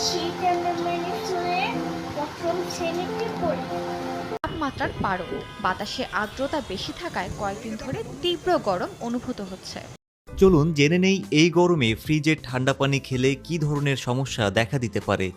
শীতে মেনে চলে প্রথম শ্রেণীতে পড়ি। তাপমাত্রার পারদ, বাতাসে আর্দ্রতা বেশি থাকায় কয়েকদিন ধরে তীব্র গরম অনুভূত হচ্ছে। চলুন জেনে নেই এই গরমে ফ্রিজের ঠান্ডা পানি খেলে কী ধরনের সমস্যা দেখা দিতে পারে।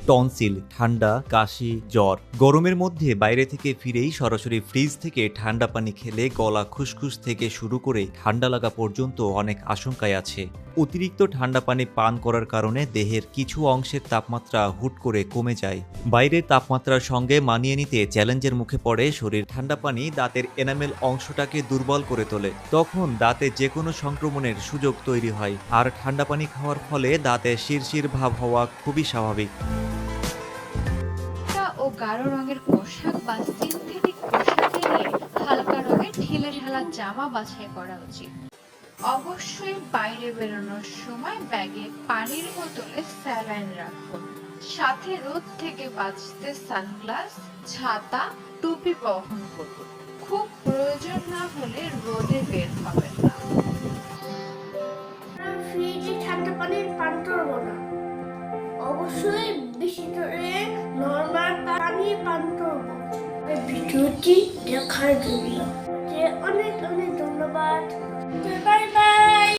টনসিল, ঠান্ডা, কাশি, জ্বর। গরমের মধ্যে বাইরে থেকে ফিরেই সরাসরি ফ্রিজ থেকে ঠান্ডা পানি খেলে গলা খুসখুস থেকে শুরু করে ঠান্ডা লাগা পর্যন্ত অনেক আশঙ্কায় আছে। অতিরিক্ত ঠান্ডা পানি পান করার কারণে দেহের কিছু অংশের তাপমাত্রা হুট করে কমে যায়। বাইরের তাপমাত্রার সঙ্গে মানিয়ে নিতে চ্যালেঞ্জের মুখে পড়ে শরীর। ঠান্ডা পানি দাঁতের এনামেল অংশটাকে দুর্বল করে তোলে, তখন দাঁতে যে কোনো সংক্রমণের সুযোগ তৈরি হয়। আর ঠান্ডা পানি খাওয়ার ফলে দাঁতে শিরশির ভাব হওয়া খুবই স্বাভাবিক। ও গাঢ় রঙের পোশাক বা সিনথেটিক পোশাক এড়িয়ে হালকা রঙের ঢিলেঢালা জামা বাছাই করা উচিত। অবশ্যই বাইরে বেরোনোর সময় ব্যাগে পানির বোতলে স্যালাইন রাখুন। সাথে রোদ থেকে বাঁচতে সানগ্লাস, ছাতা, টুপি বহন করুন। খুব প্রয়োজন না হলে রোদে বের হবেন না। ফ্রিজে ঠান্ডা পানির পান করবো না। অবশ্যই বেশি করে নরমাল পানি পান করবো। ভিডিওটি দেখার জন্য অনেক অনেক ধন্যবাদ। Bye bye.